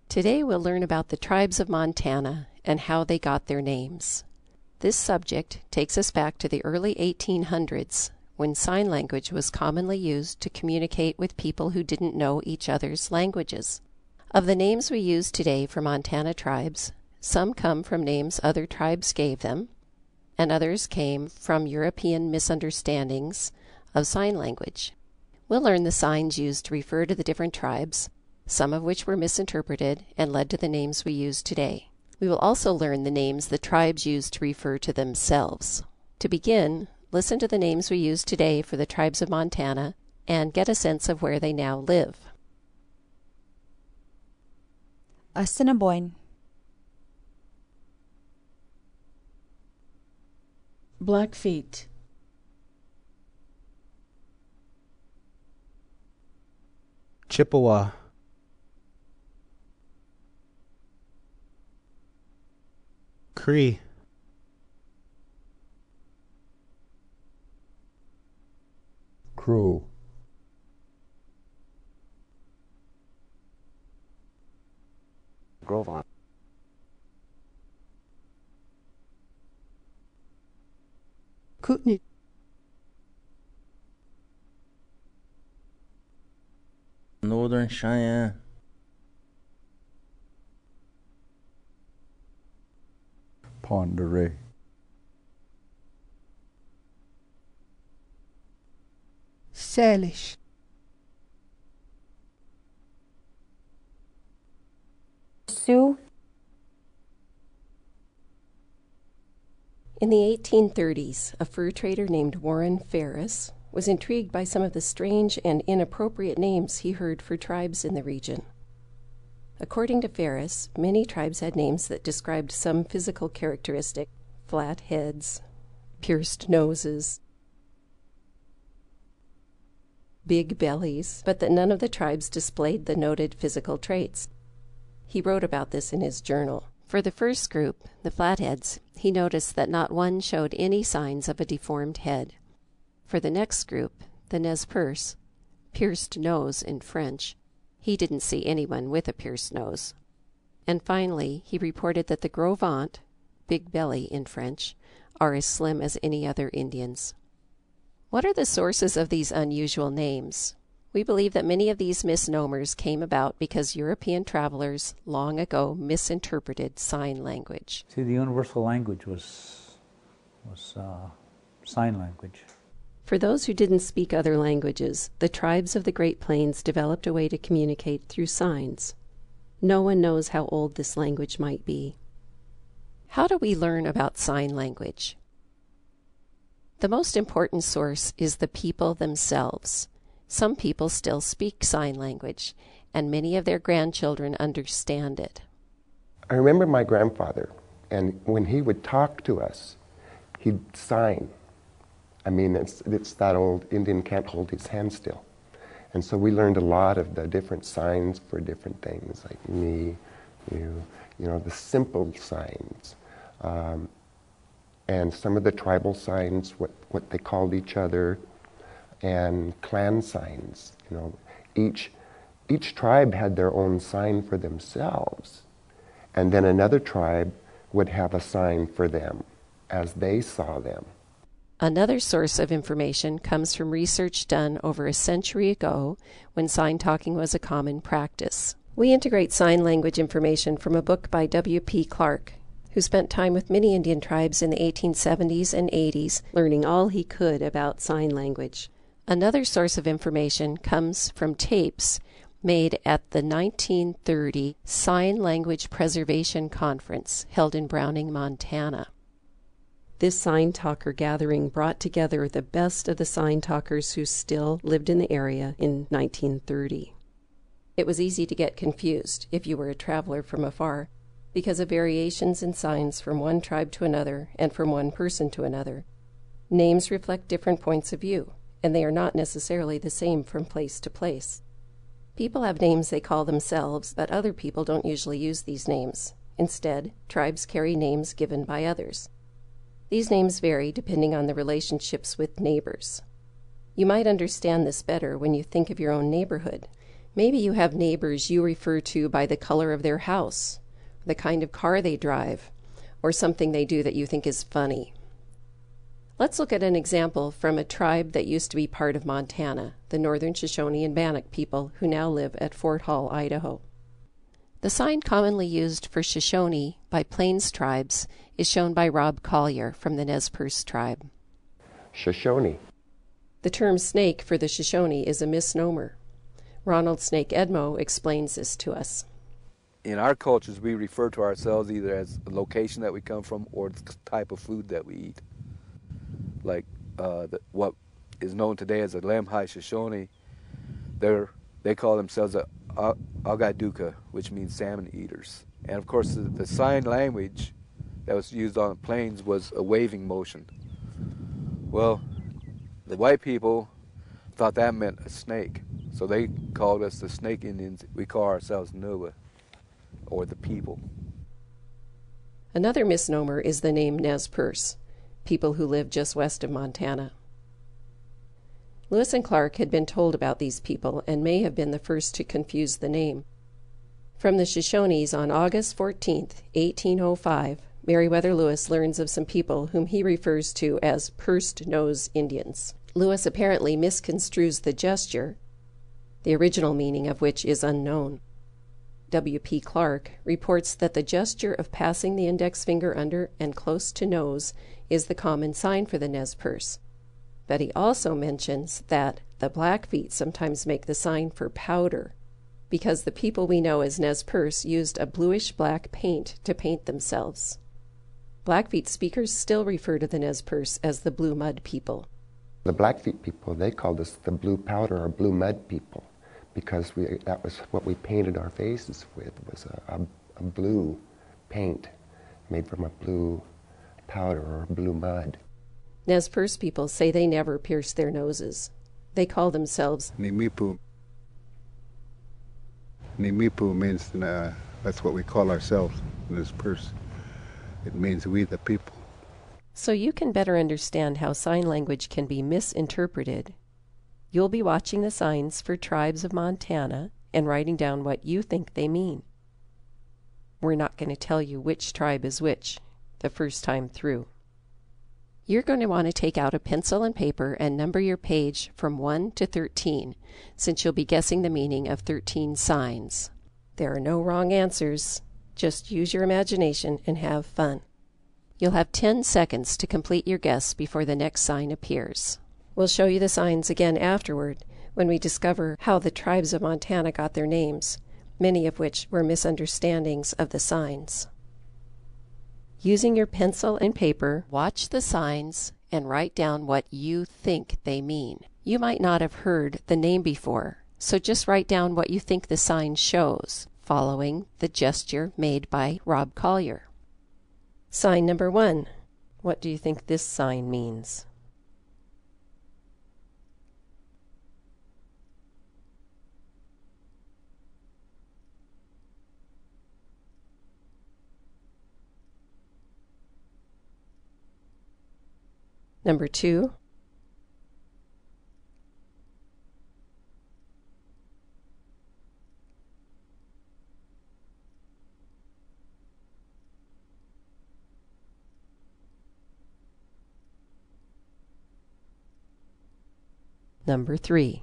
Today we'll learn about the tribes of Montana and how they got their names. This subject takes us back to the early 1800s, when sign language was commonly used to communicate with people who didn't know each other's languages. Of the names we use today for Montana tribes, some come from names other tribes gave them, and others came from European misunderstandings of sign language. We'll learn the signs used to refer to the different tribes, some of which were misinterpreted and led to the names we use today. We will also learn the names the tribes used to refer to themselves. To begin, listen to the names we use today for the tribes of Montana and get a sense of where they now live. Assiniboine, Blackfeet, Chippewa, Cree, Crew, Grovon, Kootenai, Northern Cheyenne, Pend Oreille, Salish, Sioux, In the 1830s, a fur trader named Warren Ferris was intrigued by some of the strange and inappropriate names he heard for tribes in the region. According to Ferris, many tribes had names that described some physical characteristic: flat heads, pierced noses, big bellies, but that none of the tribes displayed the noted physical traits. He wrote about this in his journal. For the first group, the Flatheads, he noticed that not one showed any signs of a deformed head. For the next group, the Nez Perce, pierced nose in French, he didn't see anyone with a pierced nose. And finally, he reported that the Gros Ventre, big belly in French, are as slim as any other Indians. What are the sources of these unusual names? We believe that many of these misnomers came about because European travelers long ago misinterpreted sign language. See, the universal language was sign language. For those who didn't speak other languages, the tribes of the Great Plains developed a way to communicate through signs. No one knows how old this language might be. How do we learn about sign language? The most important source is the people themselves. Some people still speak sign language, and many of their grandchildren understand it. I remember my grandfather, and when he would talk to us, he'd sign. I mean, it's that old, Indian can't hold his hand still. And so we learned a lot of the different signs for different things, like me, you know, the simple signs. And some of the tribal signs, what they called each other, and clan signs. You know, each tribe had their own sign for themselves, and then another tribe would have a sign for them as they saw them. Another source of information comes from research done over a century ago when sign talking was a common practice. We integrate sign language information from a book by W.P. Clark, who spent time with many Indian tribes in the 1870s and 80s, learning all he could about sign language. Another source of information comes from tapes made at the 1930 Sign Language Preservation Conference held in Browning, Montana. This sign talker gathering brought together the best of the sign talkers who still lived in the area in 1930. It was easy to get confused if you were a traveler from afar, because of variations in signs from one tribe to another and from one person to another. Names reflect different points of view, and they are not necessarily the same from place to place. People have names they call themselves, but other people don't usually use these names. Instead, tribes carry names given by others. These names vary depending on the relationships with neighbors. You might understand this better when you think of your own neighborhood. Maybe you have neighbors you refer to by the color of their house, the kind of car they drive, or something they do that you think is funny. Let's look at an example from a tribe that used to be part of Montana, the Northern Shoshone and Bannock people who now live at Fort Hall, Idaho. The sign commonly used for Shoshone by Plains tribes is shown by Rob Collier from the Nez Perce tribe. Shoshone. The term snake for the Shoshone is a misnomer. Ronald Snake Edmo explains this to us. In our cultures, we refer to ourselves either as the location that we come from or the type of food that we eat. Like what is known today as the Lemhi Shoshone, they call themselves a Agaduka, which means salmon eaters. And of course, the sign language that was used on the plains was a waving motion. Well, the white people thought that meant a snake, so they called us the Snake Indians. We call ourselves Nuba, or the people. Another misnomer is the name Nez Perce, people who live just west of Montana. Lewis and Clark had been told about these people and may have been the first to confuse the name. From the Shoshones on August 14, 1805, Meriwether Lewis learns of some people whom he refers to as pursed nose Indians. Lewis apparently misconstrues the gesture, the original meaning of which is unknown. W.P. Clark reports that the gesture of passing the index finger under and close to nose is the common sign for the Nez Perce. But he also mentions that the Blackfeet sometimes make the sign for powder, because the people we know as Nez Perce used a bluish-black paint to paint themselves. Blackfeet speakers still refer to the Nez Perce as the Blue Mud people. The Blackfeet people, they called us the blue powder or blue mud people, because that was what we painted our faces with, was a blue paint made from a blue powder or blue mud. Nez Perce people say they never pierce their noses. They call themselves Nimipu. Nimipu means, that's what we call ourselves, Nez Perce. It means we the people. So you can better understand how sign language can be misinterpreted. You'll be watching the signs for tribes of Montana and writing down what you think they mean. We're not going to tell you which tribe is which the first time through. You're going to want to take out a pencil and paper and number your page from 1 to 13, since you'll be guessing the meaning of 13 signs. There are no wrong answers. Just use your imagination and have fun. You'll have 10 seconds to complete your guess before the next sign appears. We'll show you the signs again afterward when we discover how the tribes of Montana got their names, many of which were misunderstandings of the signs. Using your pencil and paper, watch the signs and write down what you think they mean. You might not have heard the name before, so just write down what you think the sign shows, following the gesture made by Rob Collier. Sign number 1. What do you think this sign means? Number 2. Number 3.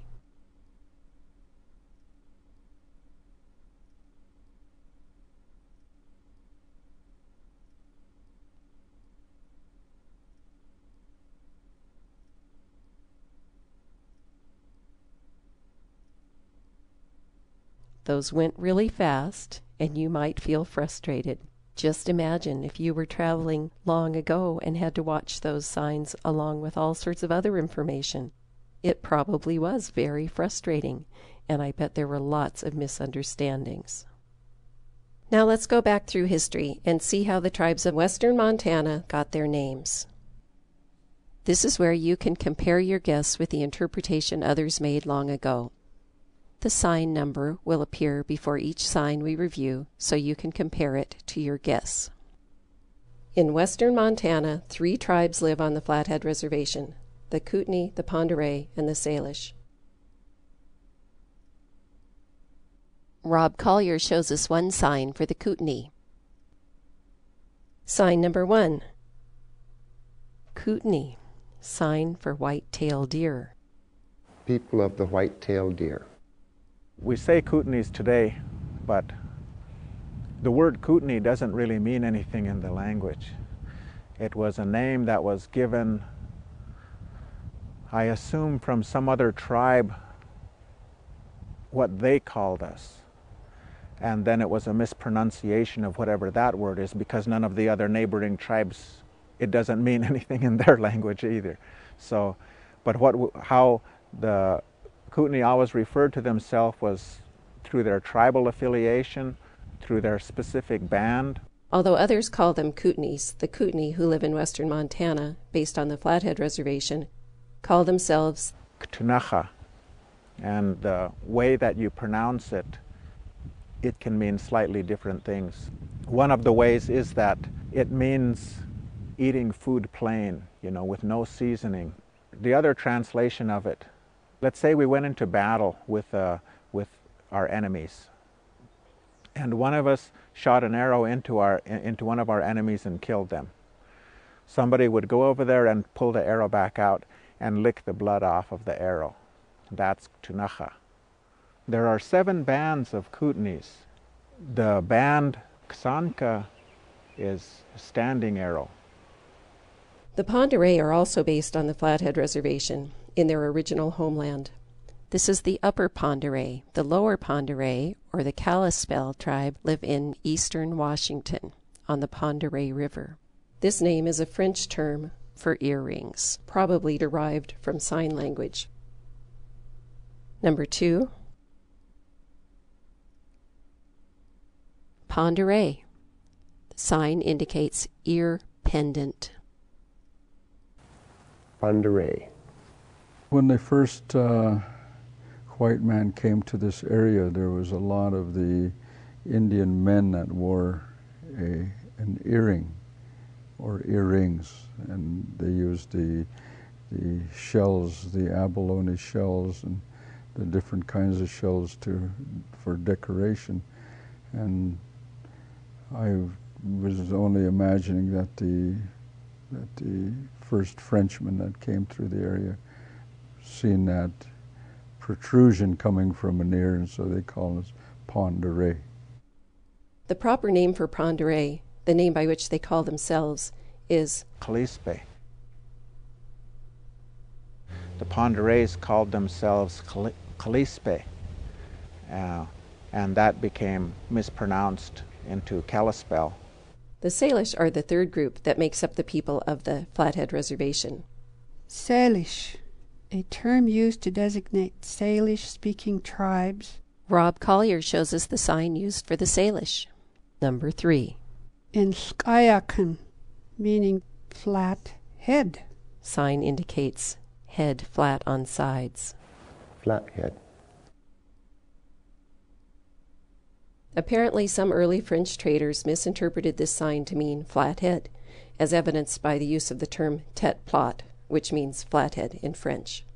Those went really fast, and you might feel frustrated. Just imagine if you were traveling long ago and had to watch those signs along with all sorts of other information. It probably was very frustrating, and I bet there were lots of misunderstandings. Now let's go back through history and see how the tribes of western Montana got their names. This is where you can compare your guess with the interpretation others made long ago. The sign number will appear before each sign we review, so you can compare it to your guess. In western Montana, 3 tribes live on the Flathead Reservation: the Kootenai, the Pend d'Oreille, and the Salish. Rob Collier shows us one sign for the Kootenai. Sign number 1. Kootenai, sign for white-tailed deer. People of the white-tailed deer. We say Kootenays today, but the word Kootenai doesn't really mean anything in the language. It was a name that was given, I assume, from some other tribe, what they called us. And then it was a mispronunciation of whatever that word is, because none of the other neighboring tribes, it doesn't mean anything in their language either. So, but how the Kootenai always referred to themselves was through their tribal affiliation, through their specific band. Although others call them Kootenays, the Kootenai who live in western Montana, based on the Flathead Reservation, call themselves Ktunaxa. And the way that you pronounce it, it can mean slightly different things. One of the ways is that it means eating food plain, with no seasoning. The other translation of it, let's say we went into battle with our enemies, and one of us shot an arrow into one of our enemies and killed them. Somebody would go over there and pull the arrow back out and lick the blood off of the arrow. That's Ktunaxa. There are 7 bands of Kootenays. The band Ksanka is a standing arrow. The Pend d'Oreille are also based on the Flathead Reservation in their original homeland. This is the Upper Pend d'Oreille. The Lower Pend d'Oreille, or the Kalispel tribe, live in eastern Washington on the Pend d'Oreille River. This name is a French term for earrings, probably derived from sign language. Number 2. Pend d'Oreille. The sign indicates ear pendant. Pend d'Oreille. When the first white man came to this area, there was a lot of the Indian men that wore an earring or earrings, and they used the shells, the abalone shells, and the different kinds of shells for decoration. And I was only imagining that the first Frenchman that came through the area seen that protrusion coming from an ear, and so they call it Pend d'Oreille. The proper name for Pend d'Oreille, the name by which they call themselves, is Kalispe. The Pend d'Oreilles called themselves Kalispe, and that became mispronounced into Kalispel. The Salish are the third group that makes up the people of the Flathead Reservation. Salish, a term used to designate Salish-speaking tribes. Rob Collier shows us the sign used for the Salish. Number 3. In Skayakan, meaning flat head. Sign indicates head flat on sides. Flat head. Apparently, some early French traders misinterpreted this sign to mean flat head, as evidenced by the use of the term tête plate, which means flathead in French.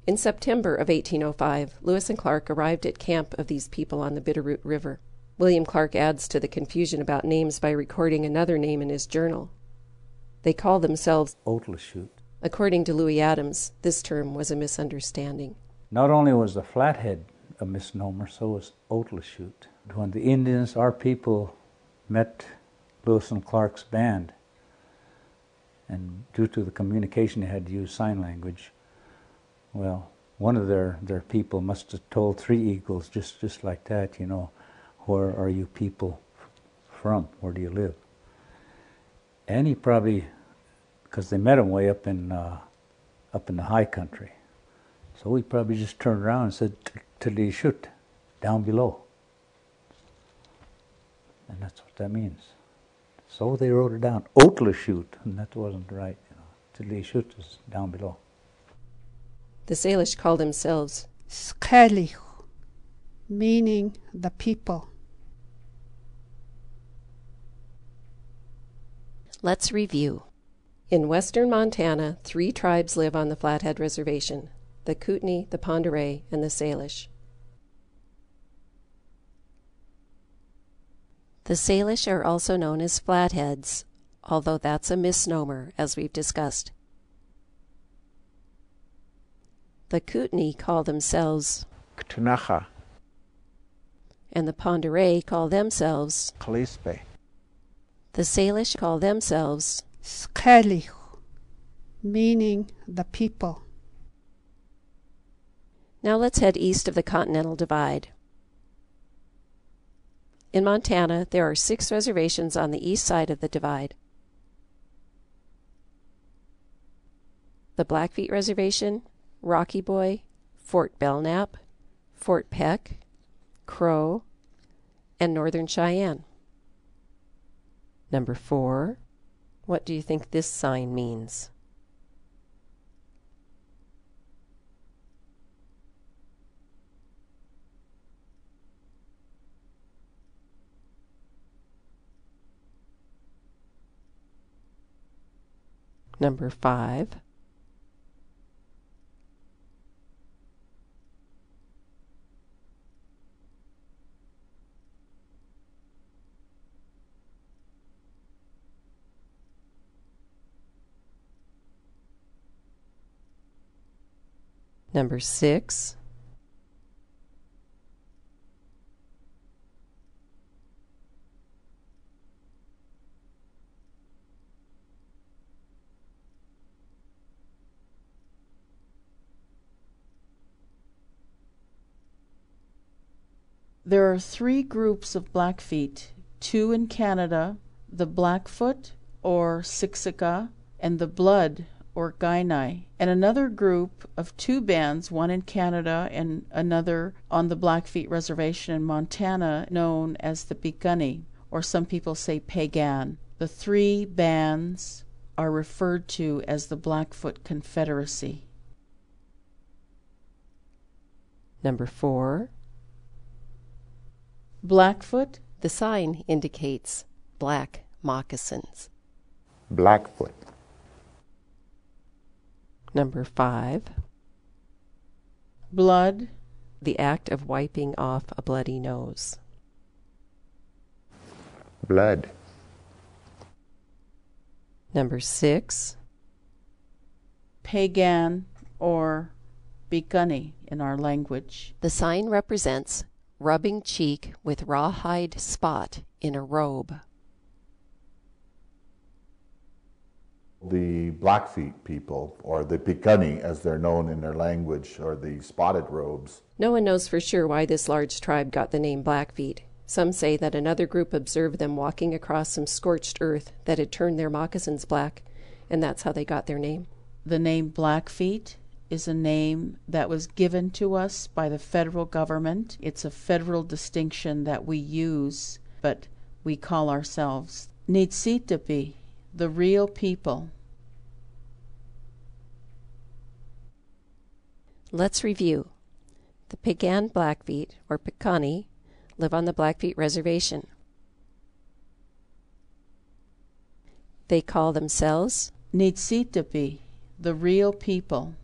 In September of 1805, Lewis and Clark arrived at camp of these people on the Bitterroot River. William Clark adds to the confusion about names by recording another name in his journal. They call themselves Otleshoot. According to Louis Adams, this term was a misunderstanding. Not only was the flathead a misnomer, so was Otleshoot. When the Indians, our people, met Lewis and Clark's band, and due to the communication they had to use sign language, well, one of their people must have told Three Eagles just like that, where are you people from? Where do you live? And he probably, because they met him way up in the high country, so he probably just turned around and said, thei, down below. And that's what that means. So they wrote it down, Otleshoot, and that wasn't right. Thei is down below. The Salish call themselves Skalich, meaning the people. Let's review. In western Montana, 3 tribes live on the Flathead Reservation: the Kootenai, the Pend d'Oreille, and the Salish. The Salish are also known as flatheads, although that's a misnomer, as we've discussed. The Kootenai call themselves Ktunacha, and the Pend Oreille call themselves Kalispe. The Salish call themselves Skellig, meaning the people. Now let's head east of the Continental Divide. In Montana, there are 6 reservations on the east side of the divide. The Blackfeet Reservation, Rocky Boy, Fort Belknap, Fort Peck, Crow, and Northern Cheyenne. Number 4. What do you think this sign means? Number 5. Number 6. There are 3 groups of Blackfeet, 2 in Canada, the Blackfoot or Siksika, and the Blood or Kainai, and another group of 2 bands, one in Canada and another on the Blackfeet Reservation in Montana, known as the Piikani, or some people say Pagan. The 3 bands are referred to as the Blackfoot Confederacy. Number 4. Blackfoot. The sign indicates black moccasins. Blackfoot. Number 5. Blood. The act of wiping off a bloody nose. Blood. Number 6. Pagan or Piikani in our language. The sign represents rubbing cheek with rawhide spot in a robe. The Blackfeet people, or the Piikani as they're known in their language, or the spotted robes. No one knows for sure why this large tribe got the name Blackfeet. Some say that another group observed them walking across some scorched earth that had turned their moccasins black, and that's how they got their name. The name Blackfeet is a name that was given to us by the federal government. It's a federal distinction that we use, but we call ourselves Nitsitapi, the real people. Let's review. The Pagan Blackfeet, or Piikani, live on the Blackfeet Reservation. They call themselves Nitsitapi, the real people.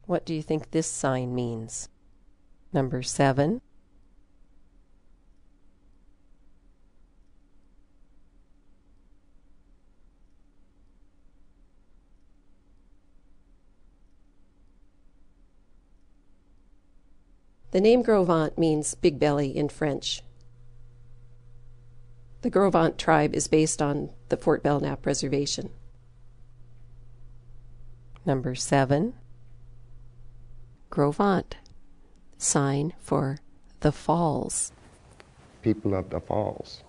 What do you think this sign means? Number 7. The name Gros Ventre means big belly in French. The Gros Ventre tribe is based on the Fort Belknap Reservation. Number 7. Gros Ventre, sign for the falls. People of the falls.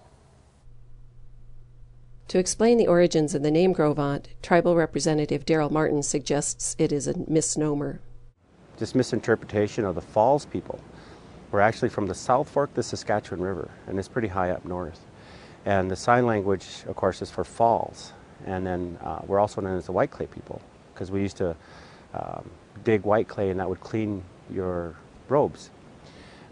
To explain the origins of the name Gros Ventre, tribal representative Daryl Martin suggests it is a misnomer. This misinterpretation of the falls people. We're actually from the South Fork of the Saskatchewan River, and it's pretty high up north. And the sign language, of course, is for falls. And then we're also known as the white clay people, because we used to dig white clay, and that would clean your robes.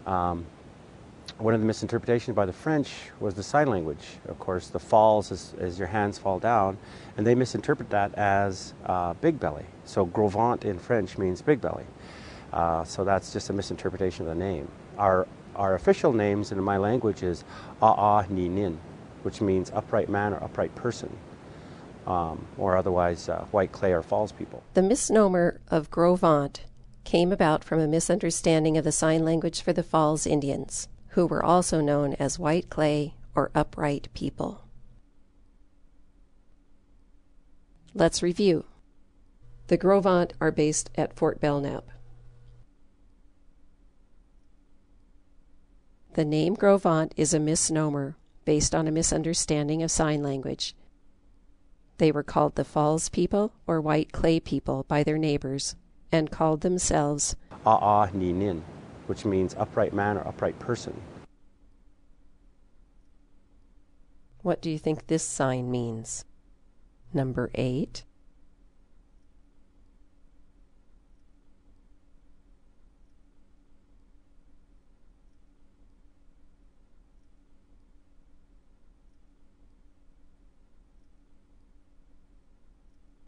One of the misinterpretations by the French was the sign language. Of course, the falls is your hands fall down, and they misinterpret that as big belly. So gros ventre in French means big belly. So that's just a misinterpretation of the name. Our official names in my language is Ni Nin, which means upright man or upright person, or otherwise white clay or falls people. The misnomer of Gros Ventre came about from a misunderstanding of the sign language for the Falls Indians, who were also known as white clay or upright people. Let's review. The Gros Ventre are based at Fort Belknap. The name Gros Ventre is a misnomer based on a misunderstanding of sign language. They were called the Falls people or white clay people by their neighbors and called themselves Ni Nin, which means upright man or upright person. What do you think this sign means? Number 8.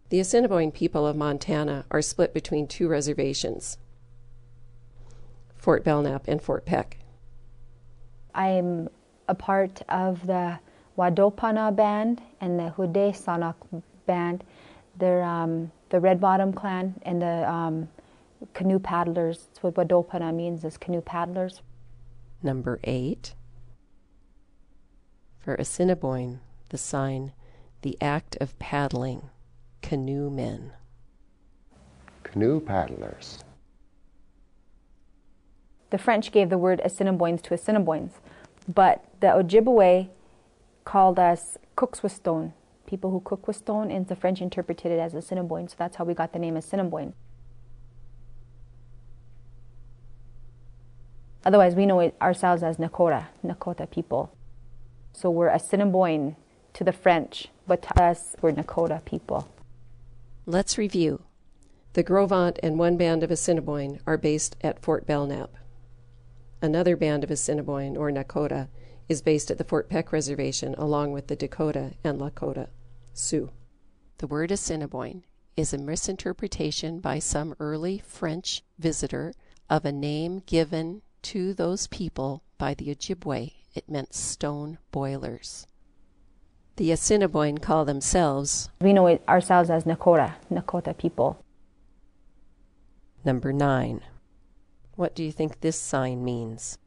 The Assiniboine people of Montana are split between two reservations, Fort Belknap and Fort Peck. I'm a part of the Wadopana band and the Hude-Sanak band. They're the Red Bottom clan and the canoe paddlers. That's what Wadopana means, is canoe paddlers. Number 8. For Assiniboine, the sign, the act of paddling, canoe men. Canoe paddlers. The French gave the word Assiniboines to Assiniboines, but the Ojibwe called us cooks with stone, people who cook with stone, and the French interpreted it as Assiniboine, so that's how we got the name Assiniboine. Otherwise, we know ourselves as Nakota people. So we're Assiniboine to the French, but to us, we're Nakota people. Let's review. The Gros Ventre and one band of Assiniboine are based at Fort Belknap. Another band of Assiniboine, or Nakota, is based at the Fort Peck Reservation along with the Dakota and Lakota Sioux. The word Assiniboine is a misinterpretation by some early French visitor of a name given to those people by the Ojibwe. It meant stone boilers. The Assiniboine call themselves, we know ourselves as Nakota people. Number 9. What do you think this sign means?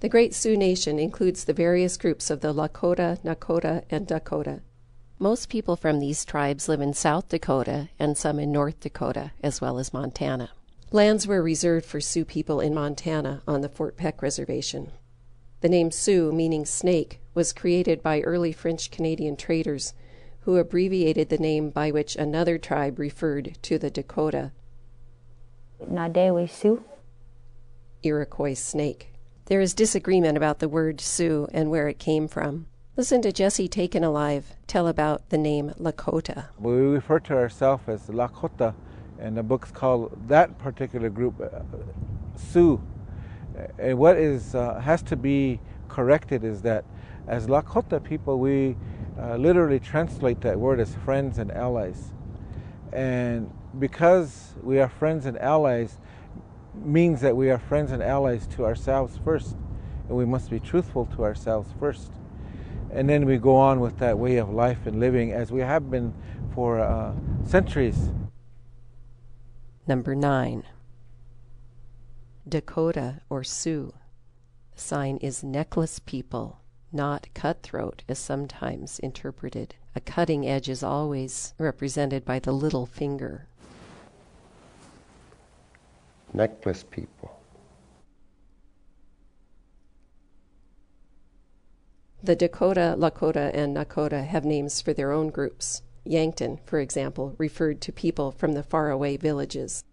The Great Sioux Nation includes the various groups of the Lakota, Nakota, and Dakota. Most people from these tribes live in South Dakota and some in North Dakota, as well as Montana. Lands were reserved for Sioux people in Montana on the Fort Peck Reservation. The name Sioux, meaning snake, was created by early French-Canadian traders who abbreviated the name by which another tribe referred to the Dakota. Nadewe Sioux. Iroquois snake. There is disagreement about the word Sioux and where it came from. Listen to Jesse Taken Alive tell about the name Lakota. We refer to ourselves as Lakota, and the book's called that particular group Sioux. And what has to be corrected is that as Lakota people, we literally translate that word as friends and allies. And because we are friends and allies, means that we are friends and allies to ourselves first, and we must be truthful to ourselves first. And then we go on with that way of life and living as we have been for centuries. Number 9. Dakota or Sioux. The sign is necklace people, not cutthroat as sometimes interpreted. A cutting edge is always represented by the little finger. Necklace people. The Dakota, Lakota, and Nakota have names for their own groups. Yankton, for example, referred to people from the faraway villages.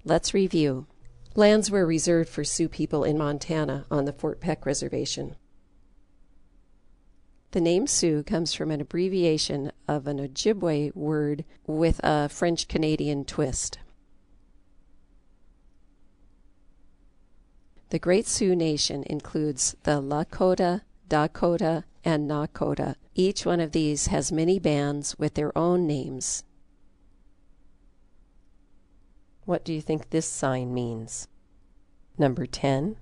Let's review. Lands were reserved for Sioux people in Montana on the Fort Peck Reservation. The name Sioux comes from an abbreviation of an Ojibwe word with a French-Canadian twist. The Great Sioux Nation includes the Lakota, Dakota, and Nakota. Each one of these has many bands with their own names. What do you think this sign means? Number 10.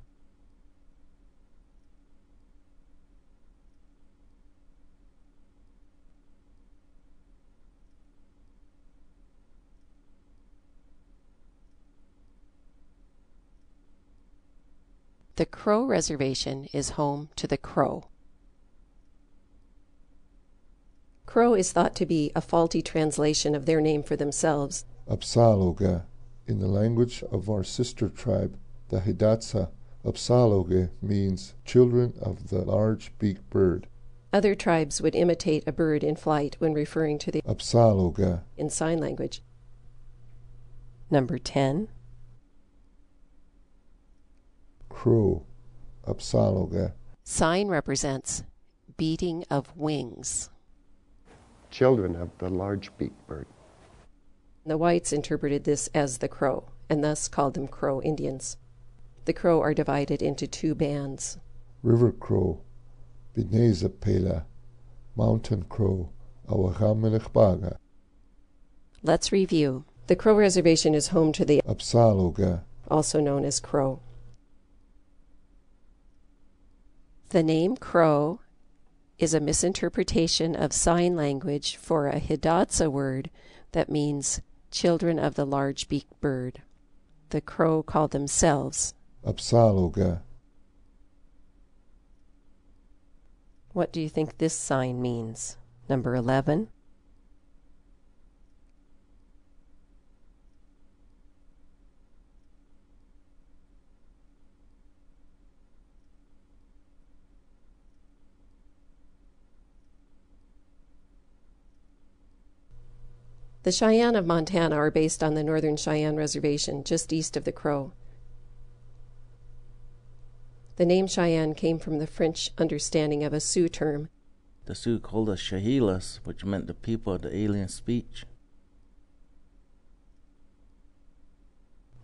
The Crow Reservation is home to the Crow. Crow is thought to be a faulty translation of their name for themselves. Apsaloga. In the language of our sister tribe, the Hidatsa, Apsaloge means children of the large-beaked bird. Other tribes would imitate a bird in flight when referring to the Apsaloga in sign language. Number 10. Crow, Apsaloga. Sign represents beating of wings. Children of the large-beaked bird. The whites interpreted this as the Crow, and thus called them Crow Indians. The Crow are divided into two bands. River Crow, Bineza Pela, Mountain Crow, Awahamilikbaga. Let's review. The Crow Reservation is home to the Apsaloga, also known as Crow. The name Crow is a misinterpretation of sign language for a Hidatsa word that means children of the large-beaked bird. The Crow call themselves Apsaloga. What do you think this sign means? Number 11. The Cheyenne of Montana are based on the Northern Cheyenne Reservation, just east of the Crow. The name Cheyenne came from the French understanding of a Sioux term. The Sioux called us Shahilas, which meant the people of the alien speech.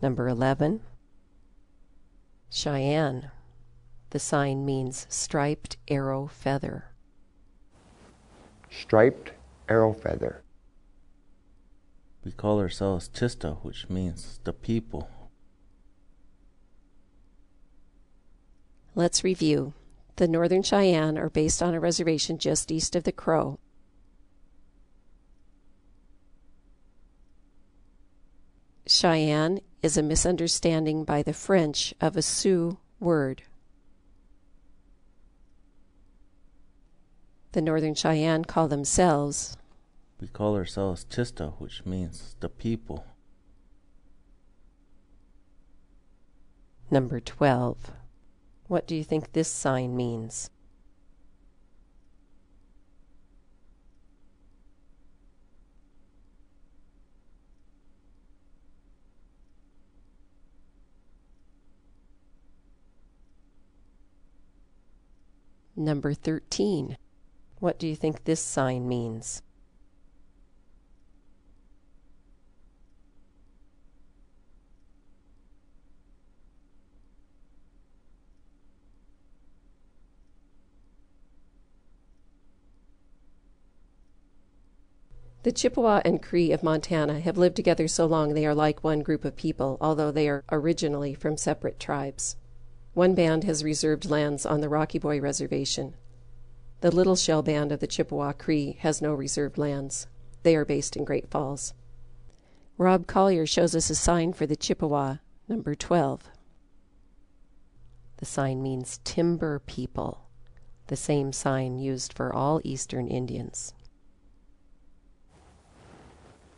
Number 11. Cheyenne. The sign means striped arrow feather. Striped arrow feather. We call ourselves Tista, which means the people. Let's review. The Northern Cheyenne are based on a reservation just east of the Crow. Cheyenne is a misunderstanding by the French of a Sioux word. The Northern Cheyenne call themselves We call ourselves Tista, which means the people. Number 12. What do you think this sign means? Number 13. What do you think this sign means? The Chippewa and Cree of Montana have lived together so long they are like one group of people, although they are originally from separate tribes. One band has reserved lands on the Rocky Boy Reservation. The Little Shell Band of the Chippewa Cree has no reserved lands. They are based in Great Falls. Rob Collier shows us a sign for the Chippewa, number 12. The sign means timber people, the same sign used for all Eastern Indians.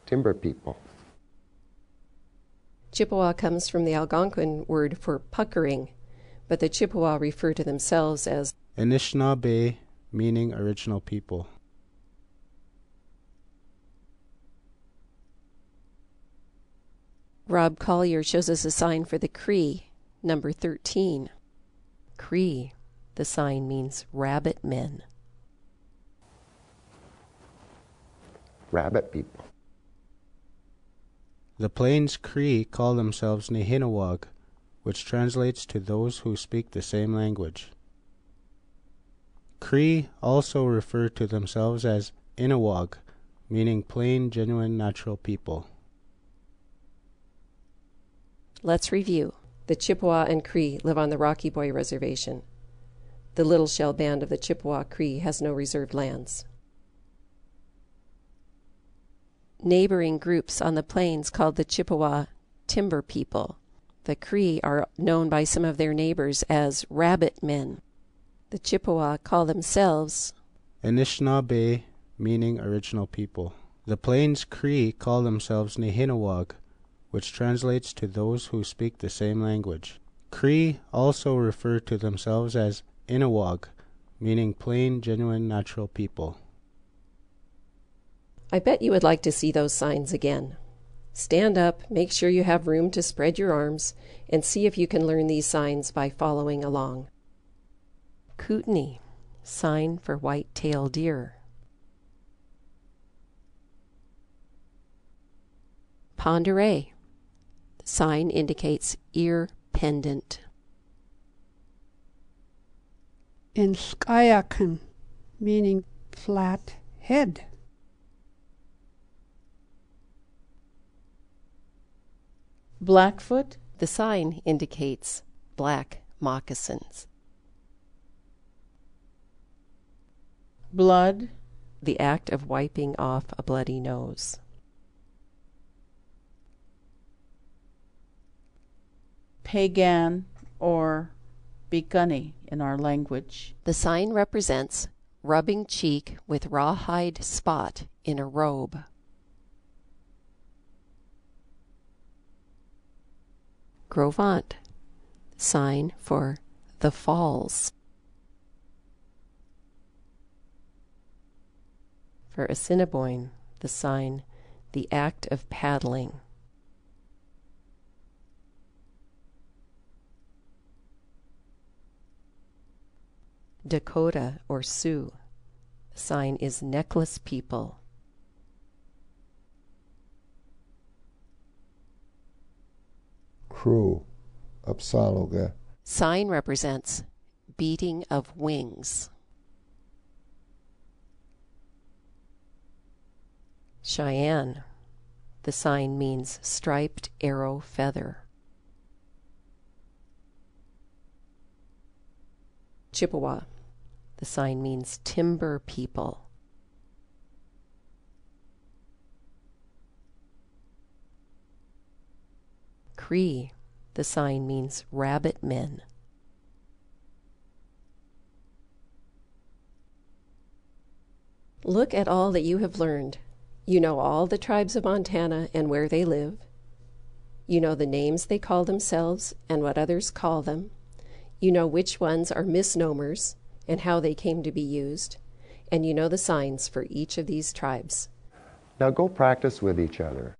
Timber people. Chippewa comes from the Algonquin word for puckering, but the Chippewa refer to themselves as Anishinaabe, meaning original people. Rob Collier shows us a sign for the Cree, number 13. Cree, the sign means rabbit men. rabbit people. The Plains Cree call themselves Nehinawag, which translates to those who speak the same language. Cree also refer to themselves as Inawag, meaning plain, genuine, natural people. Let's review. The Chippewa and Cree live on the Rocky Boy Reservation. The Little Shell Band of the Chippewa Cree has no reserved lands. Neighboring groups on the plains called the Chippewa Timber People. The Cree are known by some of their neighbors as Rabbit Men. The Chippewa call themselves Anishinaabe, meaning original people. The Plains Cree call themselves Nehinawag, which translates to those who speak the same language. Cree also refer to themselves as Inawag, meaning plain, genuine, natural people. I bet you would like to see those signs again. Stand up, make sure you have room to spread your arms, and see if you can learn these signs by following along. Kootenai, sign for white-tailed deer. Ponderay, the sign indicates ear pendant. Inskayakan, meaning flat head. Blackfoot, the sign indicates black moccasins. Blood, the act of wiping off a bloody nose. Pagan, or Bikani in our language. The sign represents rubbing cheek with rawhide spot in a robe. Grovant, sign for the falls. For Assiniboine, the sign, the act of paddling. Dakota or Sioux, the sign is necklace people. Crow, Apsaloga. Sign represents beating of wings. Cheyenne, the sign means striped arrow feather. Chippewa, the sign means timber people. Cree, the sign means rabbit men. Look at all that you have learned. You know all the tribes of Montana and where they live. You know the names they call themselves and what others call them. You know which ones are misnomers and how they came to be used. And you know the signs for each of these tribes. Now go practice with each other.